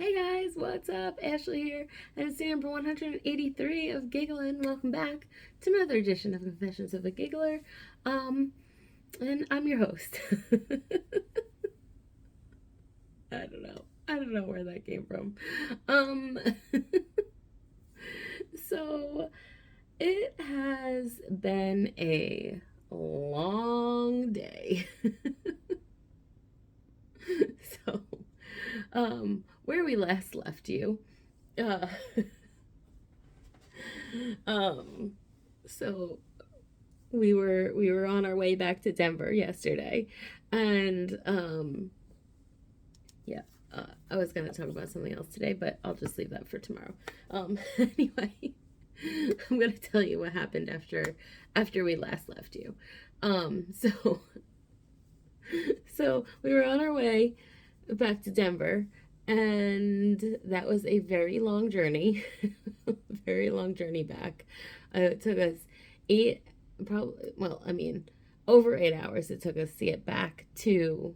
Hey guys, what's up? Ashley here, and it's day number 183 of Giggling. Welcome back to another edition of Confessions of a Giggler. Um, and I'm your host. I don't know where that came from. Um, so it has been a long day. so, where we last left you, uh, um, so we were on our way back to Denver yesterday, and yeah, I was gonna talk about something else today, but I'll just leave that for tomorrow. Anyway, I'm gonna tell you what happened after we last left you. So so we were on our way back to Denver, and that was a very long journey, very long journey back. It took us eight, probably, well, I mean, over 8 hours it took us to get back to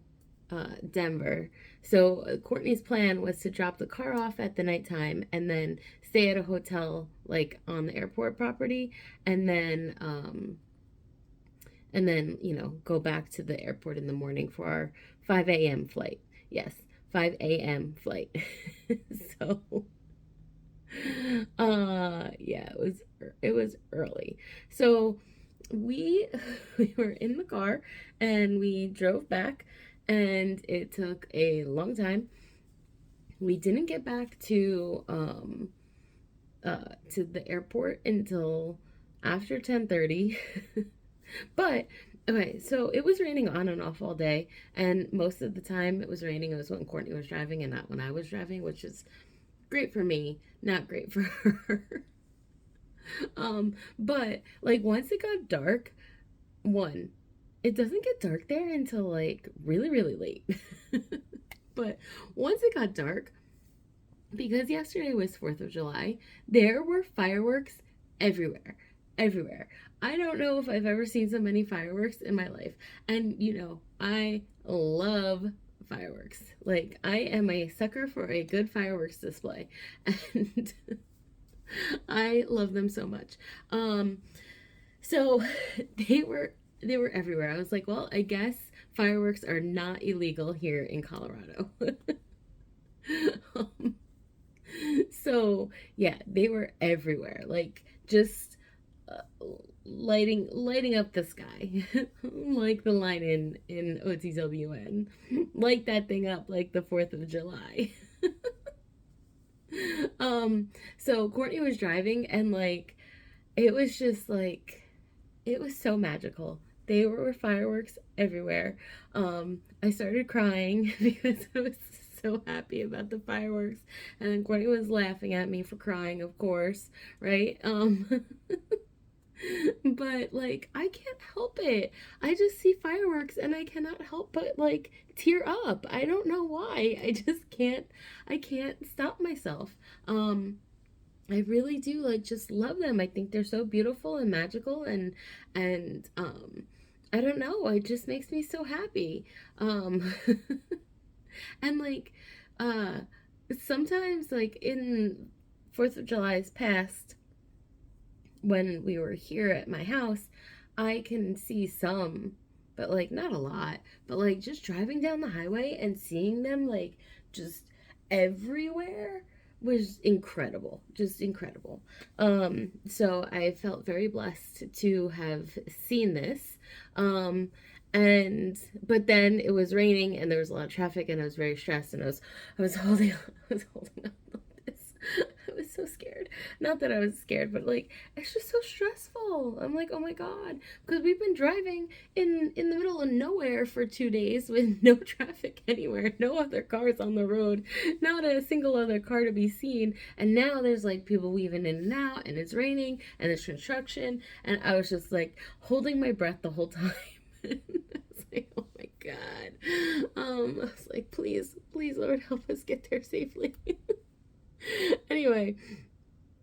Denver. So Courtney's plan was to drop the car off at the nighttime and then stay at a hotel like on the airport property, and then go back to the airport in the morning for our 5 a.m. flight. Yes, 5 a.m. flight. So yeah, it was early. So we we were in the car and we drove back, and it took a long time. We didn't get back to the airport until after 10:30. But okay, so it was raining on and off all day, and most of the time it was raining. It was when Courtney was driving and not when I was driving, which is great for me, not great for her. But like once it got dark, one, it doesn't get dark there until like really, really late. But once it got dark, because yesterday was 4th of July, there were fireworks everywhere. Everywhere. I don't know if I've ever seen so many fireworks in my life. And, I love fireworks. Like, I am a sucker for a good fireworks display. And I love them so much. So they were everywhere. I was like, well, I guess fireworks are not illegal here in Colorado. um, so yeah, they were everywhere, like just uh, lighting up the sky, like the line in OTWN, light that thing up like the 4th of July. So Courtney was driving, and like it was just like it was so magical. They were fireworks everywhere. I started crying because I was so happy about the fireworks, and then Courtney was laughing at me for crying, of course, right? But like I can't help it. I just see fireworks and I cannot help but like tear up. I don't know why. I just can't. I can't stop myself. I really do like just love them. I think they're so beautiful and magical, and I don't know, it just makes me so happy. Um and like uh sometimes like in 4th of July's past, when we were here at my house, I can see some, but like not a lot. But like just driving down the highway and seeing them like just everywhere was incredible, just incredible. So I felt very blessed to have seen this. Um, and but then it was raining and there was a lot of traffic, and I was very stressed, and I was holding I was holding on this. I was so scared. Not that I was scared, but like it's just so stressful. I'm like, oh my god, because we've been driving in the middle of nowhere for 2 days with no traffic anywhere, no other cars on the road, not a single other car to be seen, and now there's like people weaving in and out, and it's raining, and there's construction, and I was just like holding my breath the whole time. I was like, oh my god. I was like, please, please, Lord, help us get there safely. Anyway,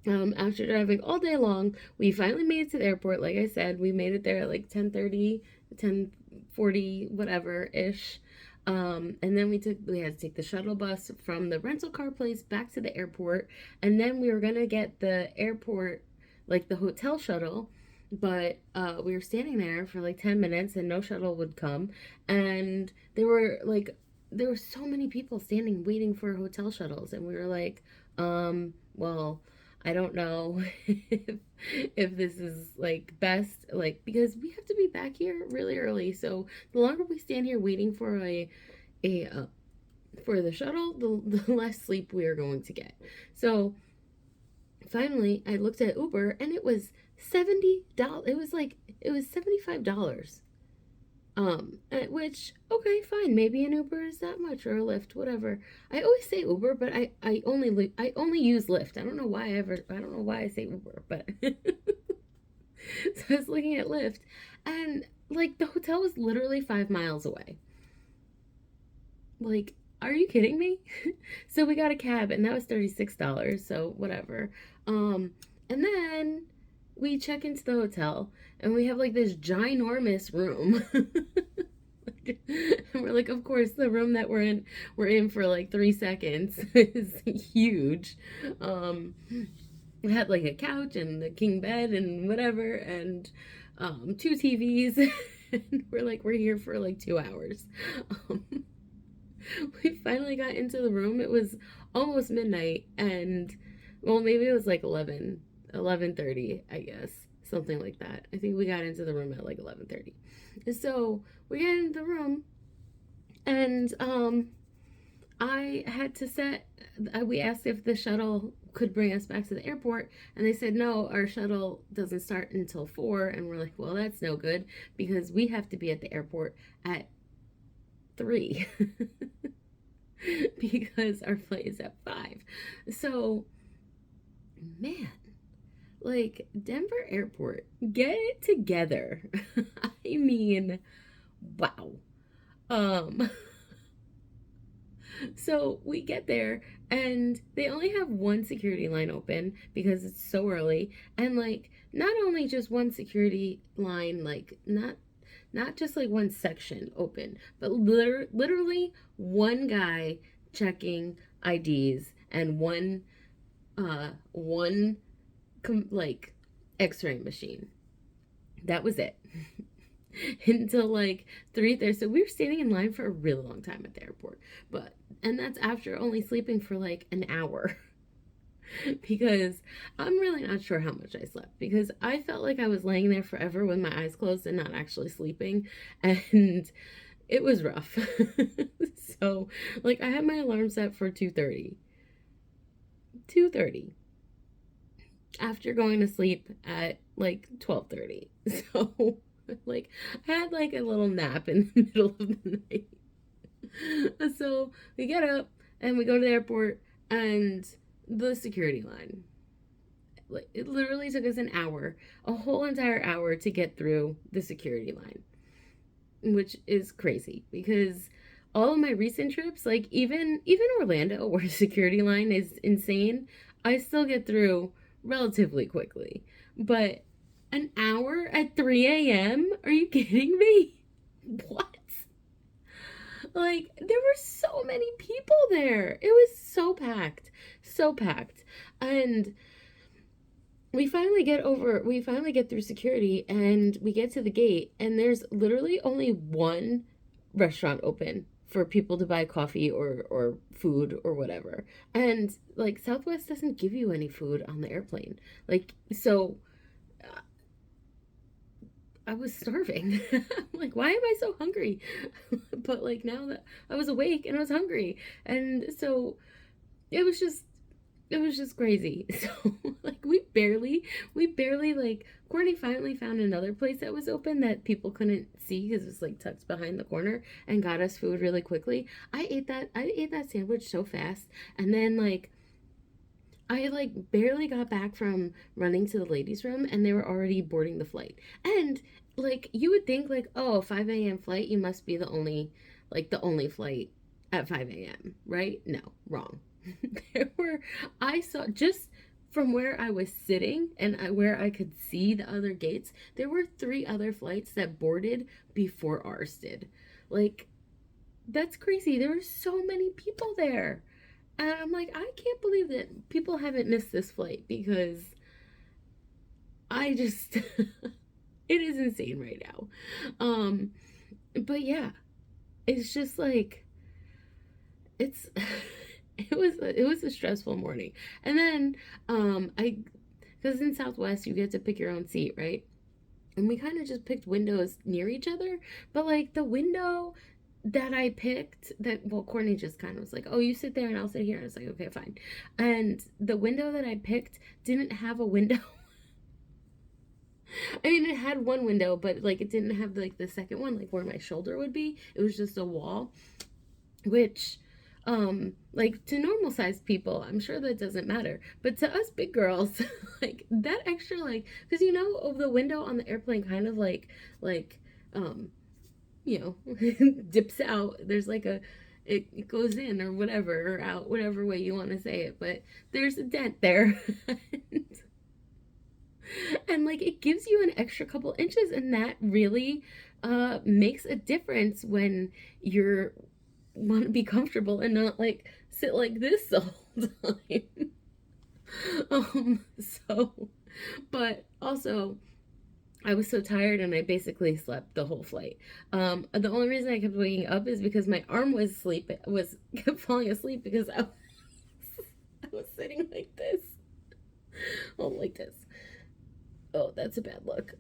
after driving all day long, we finally made it to the airport. Like I said, we made it there at like 10:30, 10:40, whatever ish. And then we had to take the shuttle bus from the rental car place back to the airport, and then we were gonna get the airport, like the hotel shuttle, but we were standing there for like 10 minutes and no shuttle would come, and there were so many people standing waiting for hotel shuttles, and we were like, well, I don't know if this is like best, like, because we have to be back here really early. So the longer we stand here waiting for a for the shuttle, the less sleep we are going to get. So finally, I looked at Uber and it was $70. It was $75. Which, okay, fine. Maybe an Uber is that much, or a Lyft, whatever. I always say Uber, but I only use Lyft. I don't know why I say Uber, but so I was looking at Lyft, and like the hotel was literally 5 miles away. Like, are you kidding me? So we got a cab, and that was $36. So whatever. And then we check into the hotel, and we have like this ginormous room. And we're like, of course, the room that we're in for like 3 seconds is huge. We had like a couch and the king bed and whatever, and two TVs. And we're here for like 2 hours. Um, we finally got into the room. It was almost midnight, and well, maybe it was like 11:30, I guess, something like that. I think we got into the room at like 11:30. So we get into the room, and I had to we asked if the shuttle could bring us back to the airport, and they said no, our shuttle doesn't start until 4. And we're like, well, that's no good, because we have to be at the airport at 3. Because our flight is at 5. So, man, like, Denver Airport, get it together. I mean, wow. Um, so we get there, and they only have one security line open because it's so early. And like, not only just one security line, like not just like one section open, but literally one guy checking IDs, and one like x-ray machine. That was it. Until like 3:30. So we were standing in line for a really long time at the airport. And that's after only sleeping for like an hour. Because I'm really not sure how much I slept, because I felt like I was laying there forever with my eyes closed and not actually sleeping, and it was rough. So like, I had my alarm set for 2:30 after going to sleep at like 12:30. So like, I had like a little nap in the middle of the night. So we get up and we go to the airport, and the security line, like, it literally took us an hour, a whole entire hour, to get through the security line, which is crazy, because all of my recent trips, like even Orlando, where the security line is insane, I still get through relatively quickly. But an hour at 3 a.m.? Are you kidding me? What? Like, there were so many people there. It was so packed. So packed. And we finally get through security, and we get to the gate, and there's literally only one restaurant open for people to buy coffee or food or whatever. And like, Southwest doesn't give you any food on the airplane. Like, so I was starving. I'm like, why am I so hungry? But like, now that I was awake and I was hungry. And so it was just crazy. So like, we barely like, Courtney finally found another place that was open that people couldn't see because it was like tucked behind the corner, and got us food really quickly. I ate that sandwich so fast. And then like, I like barely got back from running to the ladies' room, and they were already boarding the flight. And like, you would think like, oh, 5 a.m. flight, you must be the only flight at 5 a.m., right? No, wrong. I saw, just from where I was sitting and where I could see the other gates, there were 3 other flights that boarded before ours did. Like, that's crazy. There were so many people there. And I'm like, I can't believe that people haven't missed this flight because I just it is insane right now. Um but yeah, it's just like it's it was a stressful morning. And then I because in Southwest you get to pick your own seat, right? And we kind of just picked windows near each other, but like the window that I picked, that, well, Courtney just kind of was like, oh, you sit there and I'll sit here. And I was like, okay, fine. And the window that I picked didn't have a window. I mean, it had one window, but like it didn't have like the second one, like where my shoulder would be. It was just a wall, which like to normal sized people I'm sure that doesn't matter, but to us big girls like that extra, like, because you know of the window on the airplane kind of like um you know dips out. There's like a, it goes in or whatever, or out, whatever way you want to say it, but there's a dent there. And like it gives you an extra couple inches, and that really makes a difference when you're want to be comfortable and not like sit like this the whole time. So, but also I was so tired and I basically slept the whole flight. The only reason I kept waking up is because my arm was kept falling asleep because I was sitting like this. Oh, like this. Oh, that's a bad look.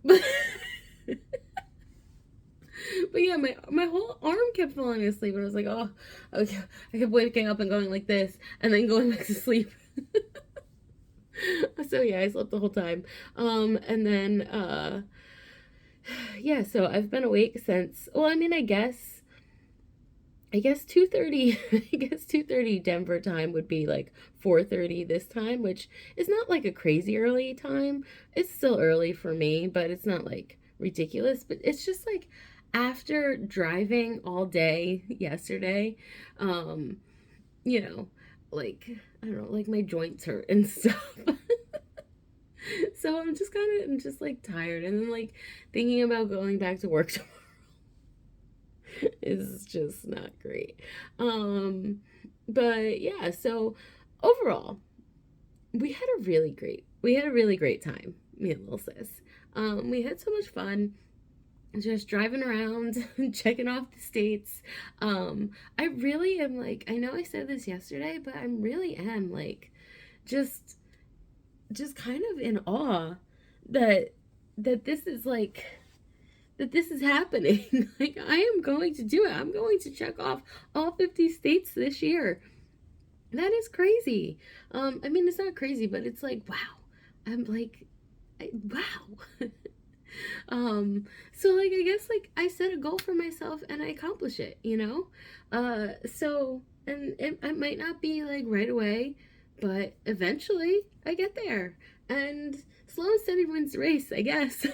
But yeah, my whole arm kept falling asleep, and I was like, oh, okay. I kept waking up and going like this, and then going back to sleep. So yeah, I slept the whole time. And then yeah, so I've been awake since. Well, I mean, I guess 2:30. I guess 2:30 Denver time would be like 4:30 this time, which is not like a crazy early time. It's still early for me, but it's not like ridiculous. But it's just like after driving all day yesterday, um, you know, like I don't know, like my joints hurt and stuff. So I'm just like tired, and then like thinking about going back to work tomorrow is just not great. Um, but yeah, so overall, we had a really great time, me and little sis. We had so much fun just driving around checking off the states. I really am like, I know I said this yesterday, but I really am like just just kind of in awe that that this is like that this is happening. Like I am going to do it. I'm going to check off all 50 states this year. That is crazy. I mean, it's not crazy, but it's like, wow. I'm like, wow. So like I guess like I set a goal for myself and I accomplish it, you know? So and it might not be like right away, but eventually I get there. And slow and steady wins the race, I guess.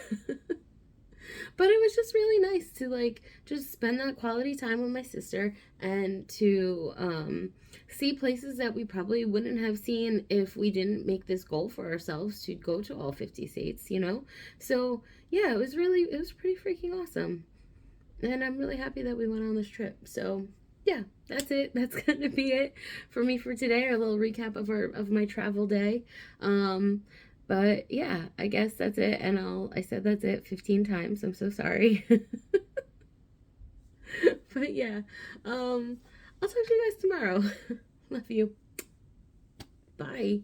But it was just really nice to like just spend that quality time with my sister and to see places that we probably wouldn't have seen if we didn't make this goal for ourselves to go to all 50 states, you know? So yeah, it was pretty freaking awesome. And I'm really happy that we went on this trip. So yeah, that's it. That's gonna be it for me for today. Our little recap of my travel day. But yeah, I guess that's it. And I said that's it 15 times. I'm so sorry. But yeah, I'll talk to you guys tomorrow. Love you. Bye.